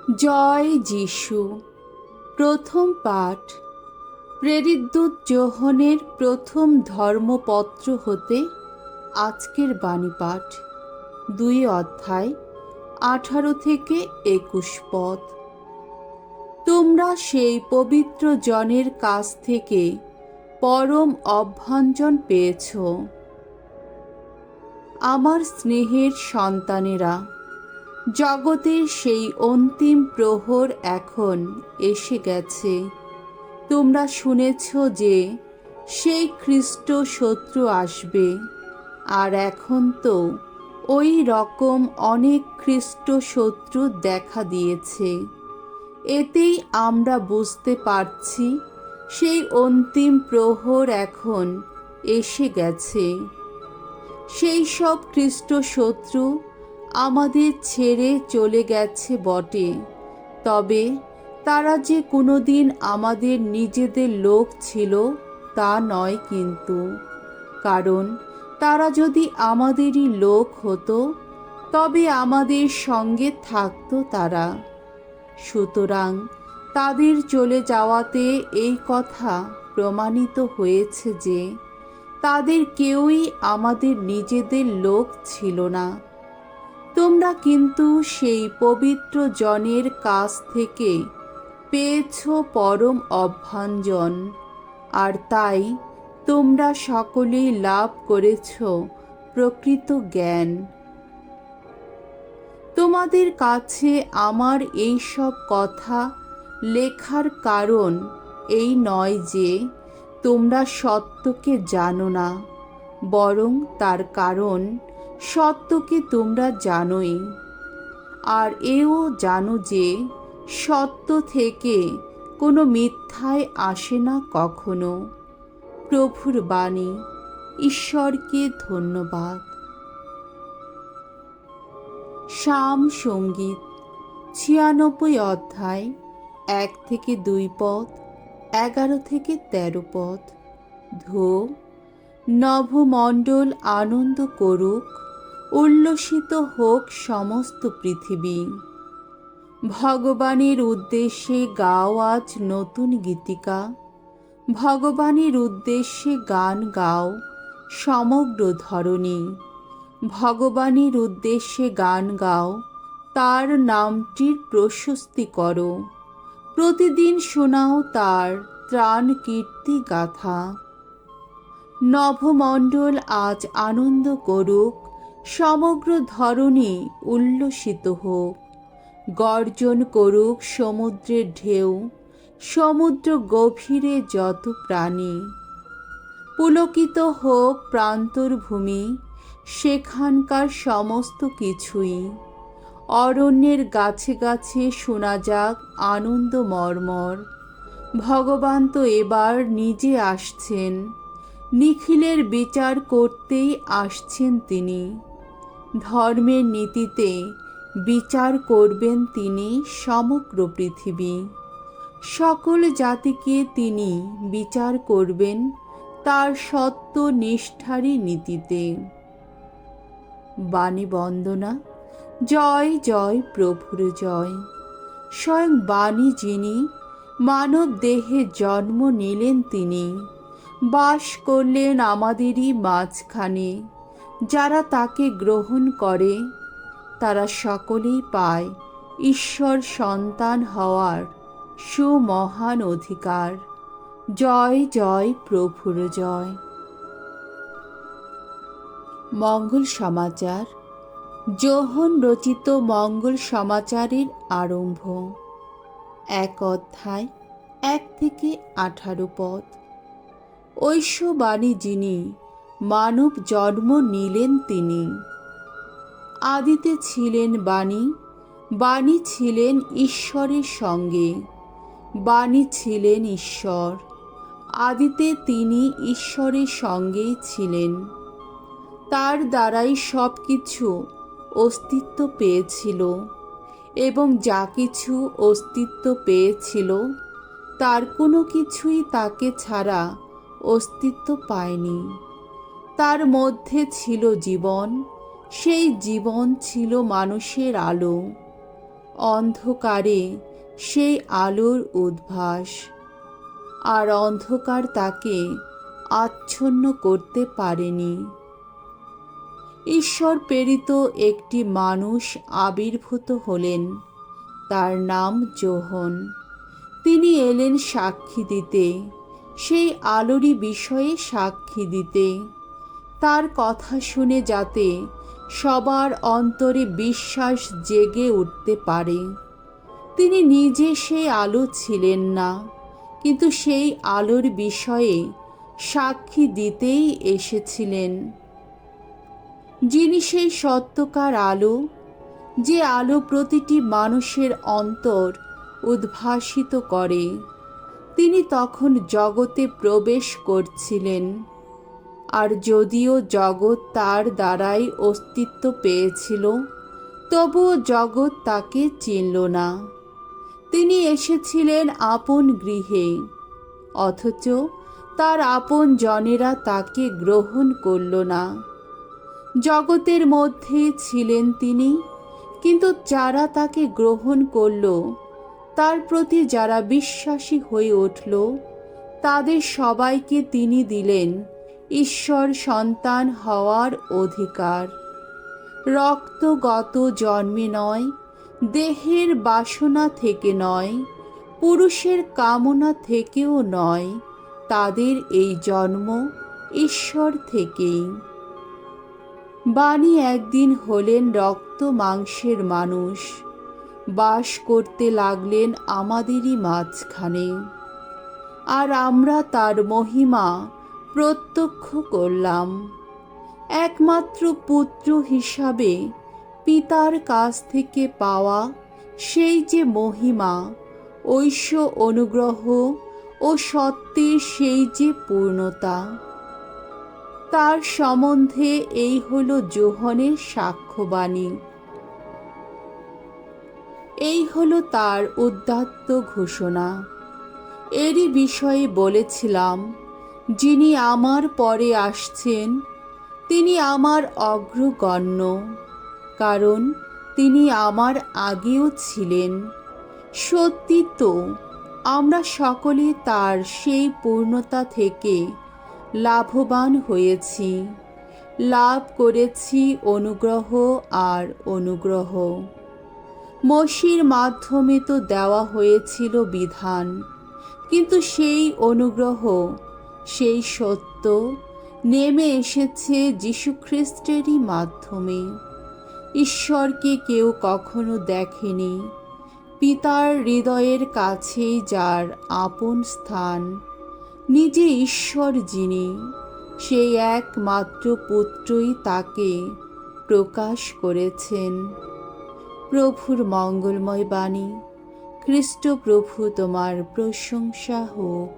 জয় যিশু। প্রথম পাঠ প্রেরিতদূত যোহনের প্রথম ধর্মপত্র হতে আজকের বাণী পাঠ 2 অধ্যায় 18 থেকে 21 পদ। তোমরা সেই পবিত্র জনের কাছ থেকে পরম অভ্যঞ্জন পেয়েছ। আমার স্নেহের সন্তানেরা, জগতের সেই অন্তিম প্রহর এখন এসে গেছে। তোমরা শুনেছ যে সেই খ্রিস্ট শত্রু আসবে, আর এখন তো ওই রকম অনেক খ্রিস্ট শত্রু দেখা দিয়েছে। এতেই আমরা বুঝতে পারছি সেই অন্তিম প্রহর এখন এসে গেছে। সেই সব খ্রিস্ট শত্রু আমাদের ছেড়ে চলে গেছে বটে, তবে তারা যে কোনোদিন আমাদের নিজেদের লোক ছিল তা নয় কিন্তু। কারণ তারা যদি আমাদেরই লোক হতো তবে আমাদের সঙ্গে থাকতো তারা। সুতরাং তাদের চলে যাওয়াতে এই কথা প্রমাণিত হয়েছে যে তাদের কেউই আমাদের নিজেদের লোক ছিল না। তোমরা কিন্তু সেই পবিত্র জনের কাছ থেকে পেয়েছ পরম অভ্যঞ্জন, আর তাই তোমরা সকলেই লাভ করেছ প্রকৃত জ্ঞান। তোমাদের কাছে আমার এই সব কথা লেখার কারণ এই নয় যে তোমরা সত্যকে জানো না, বরং তার কারণ সত্যকে তোমরা জানোই, আর এও জানো যে সত্য থেকে কোনো মিথ্যায় আসে না কখনো। প্রভুর বাণী। ঈশ্বরকে ধন্যবাদ। সাম সঙ্গীত 96 অধ্যায় 1 থেকে 2 পদ, 11 থেকে 13 পদ। ধো, নভমণ্ডল আনন্দ করুক, উল্লসিত হোক সমস্ত পৃথিবী। ভগবানের উদ্দেশ্যে গাও আজ নতুন গীতিকা। ভগবানের উদ্দেশ্যে গান গাও সমগ্র ধরণী। ভগবানের উদ্দেশ্যে গান গাও, তার নামটির প্রশস্তি করো। প্রতিদিন শোনাও তার ত্রাণ কীর্তি গাথা। নভমণ্ডল আজ আনন্দ করুক, সমগ্র ধরণী উল্লসিত হোক। গর্জন করুক সমুদ্রের ঢেউ, সমুদ্র গভীরে যত প্রাণী। পুলকিত হোক প্রান্তর ভূমি, সেখানকার সমস্ত কিছুই। অরণ্যের গাছে গাছে শোনা যাক আনন্দ মর্মর। ভগবান তো এবার নিজে আসছেন, নিখিলের বিচার করতেই আসছেন তিনি। ধর্মের নীতিতে বিচার করবেন তিনি সমগ্র পৃথিবী। সকল জাতিকে তিনি বিচার করবেন তার সত্য নিষ্ঠারী নীতিতে। বাণী বন্দনা। জয় জয় প্রভুর জয়। স্বয়ং বাণী যিনি, মানব দেহে জন্ম নিলেন তিনি, বাস করলেন আমাদেরই মাঝখানে। যারা তাকে গ্রহণ করে তারা সকলেই পায় ঈশ্বর সন্তান হওয়ার সুমহান অধিকার। জয় জয় প্রভুর জয়। মঙ্গল সমাচার। যোহন রচিত মঙ্গল সমাচারের আরম্ভ। 1 অধ্যায় 1 থেকে 18 পদ। ঐশ্ববাণী যিনি, মানব জন্ম নিলেন তিনি। আদিতে ছিলেন বাণী, বাণী ছিলেন ঈশ্বরের সঙ্গে, বাণী ছিলেন ঈশ্বর। আদিতে তিনি ঈশ্বরের সঙ্গেই ছিলেন। তার দ্বারাই সব কিছু অস্তিত্ব পেয়েছিল, এবং যা কিছু অস্তিত্ব পেয়েছিল তার কোনো কিছুই তাকে ছাড়া অস্তিত্ব পায়নি। তার মধ্যে ছিল জীবন, সেই জীবন ছিল মানুষের আলো। অন্ধকারে সেই আলোর উদ্ভাস, আর অন্ধকার তাকে আচ্ছন্ন করতে পারেনি। ঈশ্বর প্রেরিত একটি মানুষ আবির্ভূত হলেন, তার নাম যোহন। তিনি এলেন সাক্ষী দিতে, সেই আলোরই বিষয়ে সাক্ষী দিতে, তার কথা শুনে যাতে সবার অন্তরে বিশ্বাস জেগে উঠতে পারে। তিনি নিজে সেই আলো ছিলেন না, কিন্তু সেই আলোর বিষয়ে সাক্ষী দিতেই এসেছিলেন। যিনি সেই সত্যকার আলো, যে আলো প্রতিটি মানুষের অন্তর উদ্ভাসিত করে, তিনি তখন জগতে প্রবেশ করছিলেন। আর যদিও জগৎ তার দ্বারাই অস্তিত্ব পেয়েছিল, তবুও জগৎ তাকে চিনল না। তিনি এসেছিলেন আপন গৃহে, অথচ তার আপন জনেরা তাকে গ্রহণ করল না। জগতের মধ্যে ছিলেন তিনি, কিন্তু যারা তাকে গ্রহণ করল, তার প্রতি যারা বিশ্বাসী হয়ে উঠল, তাদের সবাইকে তিনি দিলেন ঈশ্বর সন্তান হওয়ার অধিকার। রক্তগত জন্মে নয়, দেহের বাসনা থেকে নয়, পুরুষের কামনা থেকেও নয়, তাদের এই জন্ম ঈশ্বর থেকেই। বাণী একদিন হলেন রক্ত মাংসের মানুষ, বাস করতে লাগলেন আমাদেরই মাঝখানে, আর আমরা তার মহিমা প্রত্যক্ষ করলাম। একমাত্র পুত্র হিসাবে পিতার কাছ থেকে পাওয়া সেই যে মহিমা, ঐশ্য অনুগ্রহ ও সত্যের সেই যে পূর্ণতা, তার সম্বন্ধে এই হলো যোহনের সাক্ষ্যবাণী। এই হলো তার উদাত্ত ঘোষণা। এরই বিষয়ে বলেছিলাম, যিনি আমার পরে আসছেন, তিনি আমার অগ্রগণ্য, কারণ তিনি আমার আগেও ছিলেন। সত্যি তো, আমরা সকলে তার সেই পূর্ণতা থেকে লাভবান হয়েছি, লাভ করেছি অনুগ্রহ আর অনুগ্রহ। মসির মাধ্যমে তো দেওয়া হয়েছিল বিধান, কিন্তু সেই অনুগ্রহ, সেই সত্য নেমে এসেছে যীশুখ্রিস্টেরই মাধ্যমে। ঈশ্বরকে কেউ কখনো দেখেনি, পিতার হৃদয়ের কাছেই যার আপন স্থান, নিজে ঈশ্বর যিনি, সেই একমাত্র পুত্রই তাকে প্রকাশ করেছেন। প্রভুর মঙ্গলময় বাণী। খ্রিস্ট প্রভু তোমার প্রশংসা হোক।